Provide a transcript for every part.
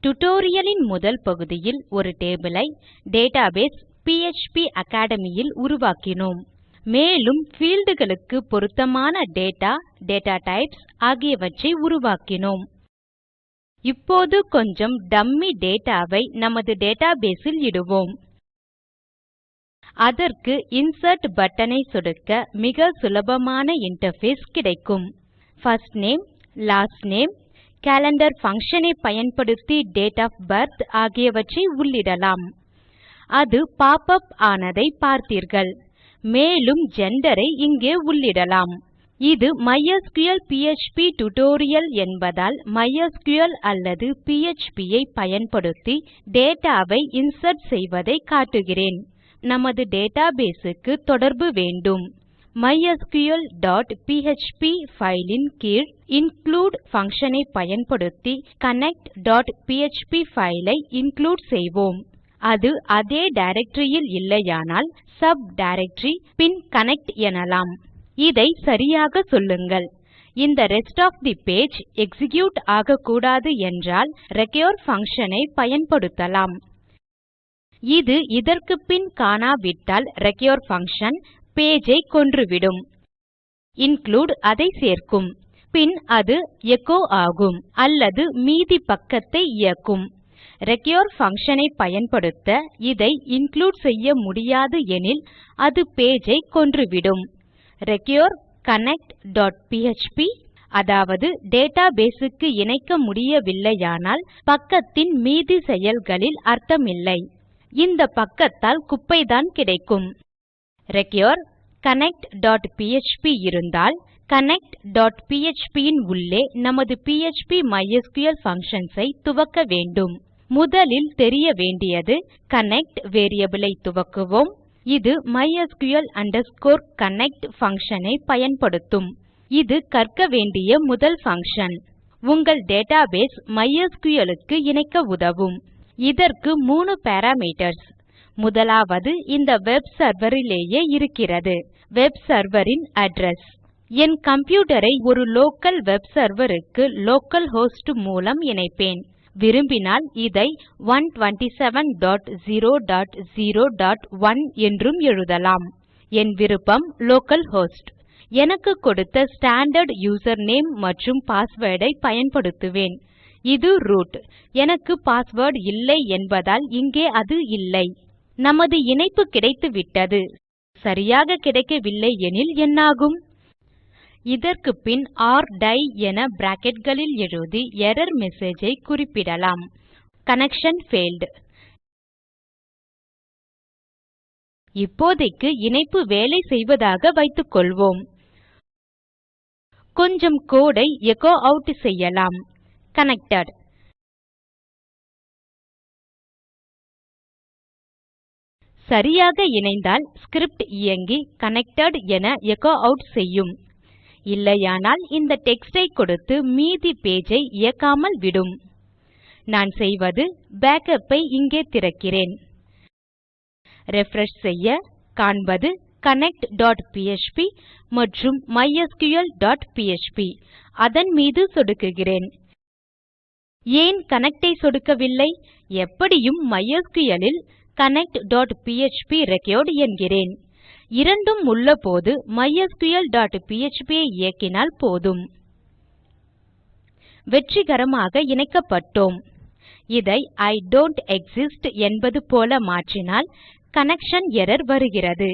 tutorialஇன் முதல் பகுதியில் ஒரு டேபிள் ஐ டேட்டாபேஸ் PHP Academy இல் உருவாக்கினோம். மேலும் fieldகளுக்கு பொருத்தமான டேட்டா, டேட்டா டைப்ஸ் ஆகியவற்றை உருவாக்கினோம். இப்போது கொஞ்சம் டம்மி டேட்டாவை நமது டேட்டாபேஸ் இல் இடுவோம். அதற்கு இன்சர்ட் பட்டன் ஐ சொடுக்க மிக சுலபமான இன்டர்ஃபேஸ் கிடைக்கும். First name, last name, calendar function ஐ பயன்படுத்தி டேட் ஒஃப் பர்த் ஆகியவற்றை உள்ளிடலாம். அது பாப்-அப் ஆனதை பார்த்தீர்கள். மேலும் ஜெண்டர் ஐ இங்கே உள்ளிடலாம். இது MySQL PHP டியூட்டோரியல் என்பதால் MySQL அல்லது PHP ஐ பயன்படுத்தி டேட்டா வை இன்சர்ட் செய்வதை காட்டுகிறேன். நமது டேட்டாபேஸ் க்கு தொடர்பு வேண்டும். mysql.php file இன் கீழ் இன்க்ளூடு பங்ஷன் ஐ பயன்படுத்தி connect.php file ஐ இன்க்ளூடு செய்வோம். அது அதே டைரக்டரி இல் இல்லையானால் சப் டைரக்டரி பின் கனெக்ட் எனலாம். இதை சரியாக சொல்லுங்கள். இந்த rest of the page execute ஆகக்கூடாது என்றால் ரெக்யூர் பங்ஷன் ஐ பயன்படுத்தலாம். இது இதற்கு பின் காணாவிட்டால் ரெக்யூர் பங்ஷன் பேஜ் ஐ கொன்றுவிடும். இன்க்ளூடு அதை சேர்க்கும். பின் அது எச்சோ ஆகும் அல்லது மீதி பக்கத்தை இயக்கும். ரெக்யூர் பங்ஷன் ஐ பயன்படுத்த இதை இன்க்ளூடு செய்ய முடியாது எனில் அது பேஜ் ஐ கொன்றுவிடும். ரெக்யூர் connect.php அதாவது டேட்டாபேஸ் க்கு இணைக்க முடியவில்லையானால் பக்கத்தின் மீதி செயல்களில் அர்த்தமில்லை. இந்த பக்கத்தால் குப்பைதான் கிடைக்கும். ரெக்யூர் connect.php இருந்தால் connect.php இன் உள்ளே நமது PHP MySQL functions ஐ துவக்க வேண்டும். முதலில் தெரிய வேண்டியது கனெக்ட் வேரியபிள் ஐ துவக்குவோம். இது mysql _connect பங்ஷன் ஐ பயன்படுத்தும். இது கற்க வேண்டிய முதல் பங்ஷன். உங்கள் டேட்டாபேஸ் MySQL க்கு இணைக்க உதவும். இதற்கு 3 பாராமீட்டர்ஸ். முதலாவது இந்த வெப் செர்வர் லேயே இருக்கிறது. Web server in address. N computer I ஒரு லோக்கல் வெப் செர்வர் க்கு லோக்கல் ஹோஸ்ட் மூலம் இணைப்பேன். விரும்பினால் இதை 127.0.0.1 என்றும் எழுதலாம். என் விருப்பம் லோக்கல் ஹோஸ்ட். எனக்கு கொடுத்த ஸ்டாண்டார்ட் யூசர்நேம் மற்றும் பாஸ்வேர்ட் ஐ பயன்படுத்துவேன். இது ரூட். எனக்கு பாஸ்வேர்ட் இல்லை என்பதால் இங்கே அது இல்லை. நமது இணைப்பு கிடைத்துவிட்டது. சரியாக கிடைக்கவில்லை எனில் என்னாகும்? இதற்கு பின் ஒர் டை என bracketகளில் எழுதி எர்ரர் மெசேஜ் ஐ குறிப்பிடலாம். Connection failed. இப்போதைக்கு இணைப்பு வேலை செய்வதாக வைத்துக்கொள்வோம். கொஞ்சம் கோடு ஐ எச்சோ ஆட் செய்யலாம். கனெக்டட். சரியாக இணைந்தால் ஸ்கிரிப்ட் இயங்கி கனெக்டட் என எச்சோ ஆட் செய்யும். இல்லையானால் இந்த டெக்ஸ்ட் ஐ கொடுத்து மீதி பேஜ் ஐ இயக்காமல் விடும். நான் செய்வது பேக்கப் ஐ இங்கே திறக்கிறேன். ரிஃப்ரெஷ் செய்ய காண்பது connect.php மற்றும் mysql.php. அதன் மீது சொடுக்குகிறேன். ஏன் கனெக்ட் ஐ சொடுக்கவில்லை? எப்படியும் MySQL இல் connect.php ரெக்கார்ட் என்கிறேன். இரண்டும் உள்ளபோது mysql.php ஐ இயக்கினால் போதும். வெற்றிகரமாக இணைக்கப்பட்டோம். இதை I don't exist என்பது போல மாற்றினால் கனெக்ஷன் எர்ரர் வருகிறது.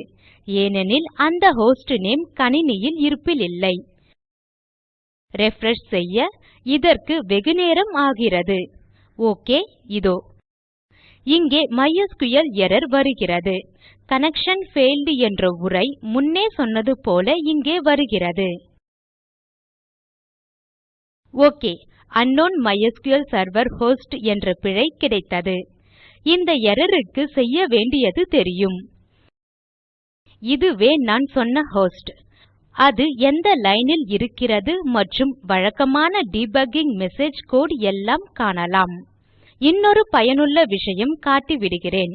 ஏனெனில் அந்த ஹோஸ்ட் நேம் கணினியில் இருப்பில் இல்லை. ரிஃப்ரெஷ் செய்ய இதற்கு வெகுநேரம் ஆகிறது. ஒக், இதோ. இங்கே MySQL எர்ரர் வருகிறது. கனெக்ஷன் ஃபெயில்ட் என்ற உரை முன்னே சொன்னது போல இங்கே வருகிறது. ஒக், அங்க்னவுன் MySQL செர்வர் ஹோஸ்ட் என்ற பிழை கிடைத்தது. இந்த எர்ரர் க்கு செய்ய வேண்டியது தெரியும். இதுவே நான் சொன்ன ஹோஸ்ட். அது எந்த லைன் இல் இருக்கிறது மற்றும் வழக்கமான டிபக்கிங் மெசேஜ் கோடு எல்லாம் காணலாம். இன்னொரு பயனுள்ள விஷயம் காட்டிவிடுகிறேன்.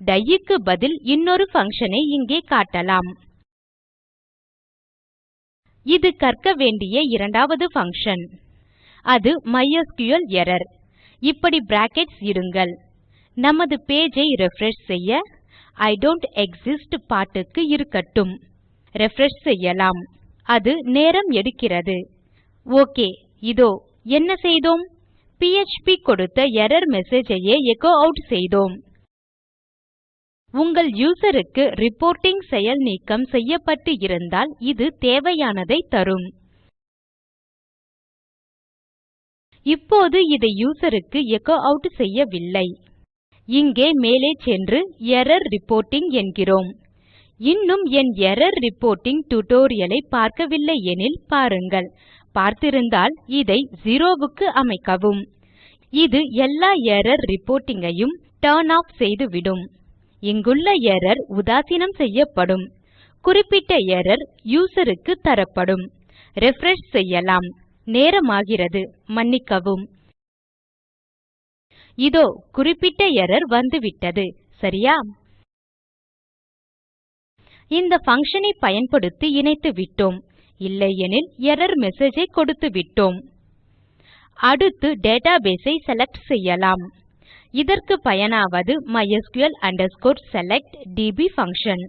die க்கு பதில் இன்னொரு பங்ஷன் ஐ இங்கே காட்டலாம். இது கற்க வேண்டிய இரண்டாவது பங்ஷன். அது MySQL எர்ரர். இப்படி பிராக்கெட்ஸ் இடுங்கள். நமது பேஜ் ஐ ரிஃப்ரெஷ் செய்ய I don't exist பாட்டுக்கு இருக்கட்டும். ரிஃப்ரெஷ் செய்யலாம். அது நேரம் எடுக்கிறது. ஓகே, இதோ என்ன செய்தோம்? பிஎச்பி கொடுத்த எர்ரர் மெசேஜ் ஐயே எச்சோ ஆட் செய்தோம். உங்கள் யூசர் க்கு ரிப்போர்ட்டிங் செயல் நீக்கம் செய்யப்பட்டு இருந்தால் இது தேவையானதை தரும். இப்போது இதை யூசர் க்கு எச்சோ ஆட் செய்யவில்லை. இங்கே மேலே சென்று எர்ரர் ரிப்போர்ட்டிங் என்கிறோம். இன்னும் என் எர்ரர் ரிப்போர்ட்டிங் டியூட்டோரியல் ஐ பார்க்கவில்லை எனில் பாருங்கள். பார்த்திருந்தால் இதை 0 க்கு அமைக்கவும். இது எல்லா எர்ரர் ரிப்போர்ட்டிங் ஐயும் டர்ன் ஆஃப் செய்துவிடும். இங்குள்ள எர்ரர் உதாசீனம் செய்யப்படும். குறிப்பிட்ட எர்ரர் யூசர் க்கு தரப்படும். ரிஃப்ரெஷ் செய்யலாம். நேரமாகிறது, மன்னிக்கவும். இதோ குறிப்பிட்ட எர்ரர் வந்துவிட்டது, சரியா? இந்த பங்ஷன் ஐ பயன்படுத்தி இணைத்துவிட்டோம். இல்லையெனில் எர்ரர் மெசேஜ் ஐ கொடுத்துவிட்டோம். அடுத்து டேட்டாபேஸ் ஐ செலக்ட் செய்யலாம். இதற்கு பயனாவது mysql_select db பங்ஷன்.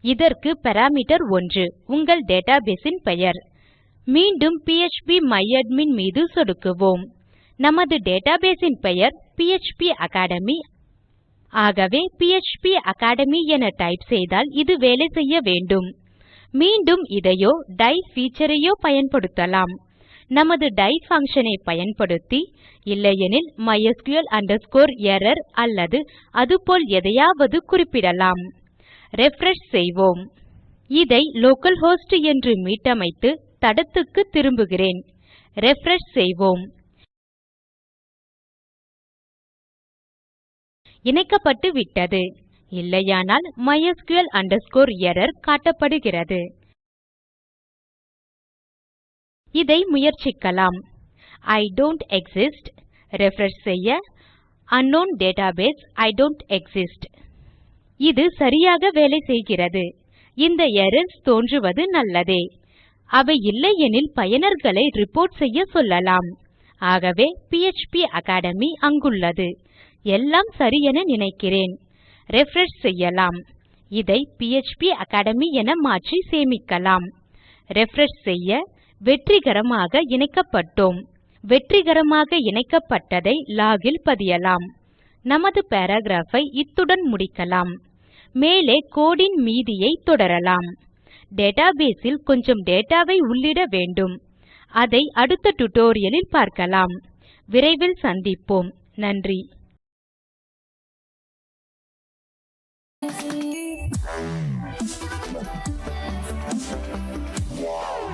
இதற்கு பாராமீட்டர் 1 உங்கள் டேட்டாபேஸ் இன் பெயர். மீண்டும் phpMyAdmin மீது சொடுக்குவோம். நமது டேட்டாபேஸ் இன் பெயர் பிஎச்பி அக்காடமி. ஆகவே பிஎச்பி அக்காடமி என டைப் செய்தால் இது வேலை செய்ய வேண்டும். மீண்டும் இதையோ டை feature ஐயோ பயன்படுத்தலாம். நமது டை பங்ஷன் ஐ பயன்படுத்தி, இல்லையெனில் mysql_error அல்லது அதுபோல் எதையாவது குறிப்பிடலாம். ரிஃப்ரெஷ் செய்வோம். இதை லோக்கல்ஹோஸ்ட் என்று மீட்டமைத்து தடத்துக்கு திரும்புகிறேன். ரிஃப்ரெஷ் செய்வோம். இணைக்கப்பட்டு விட்டது. இல்லையானால் mysql_error காட்டப்படுகிறது. இதை முயற்சிக்கலாம். I don't exist. ரிஃப்ரெஷ் செய்ய unknown database I don't exist. இது சரியாக வேலை செய்கிறது. இந்த எரர்ஸ் தோன்றுவது நல்லதே. அவை இல்லையெனில் பயனர்களை ரிப்போர்ட் செய்ய சொல்லலாம். ஆகவே பிஎச்பி அக்காடமி அங்குள்ளது. எல்லாம் சரி என நினைக்கிறேன். ரிஃப்ரெஷ் செய்யலாம். இதை பிஎச்பி அக்காடமி என மாற்றி சேமிக்கலாம். ரிஃப்ரெஷ் செய்ய வெற்றிகரமாக இணைக்கப்பட்டோம். வெற்றிகரமாக இணைக்கப்பட்டதை லாக் இல் பதியலாம். நமது பாராகிராஃப் ஐ இத்துடன் முடிக்கலாம். மேலே கோடு இன் மீதியை தொடரலாம். டேட்டாபேஸ் இல் கொஞ்சம் டேட்டா வை உள்ளிட வேண்டும். அதை அடுத்த டியூட்டோரியல் இல் பார்க்கலாம். விரைவில் சந்திப்போம். நன்றி. Wow.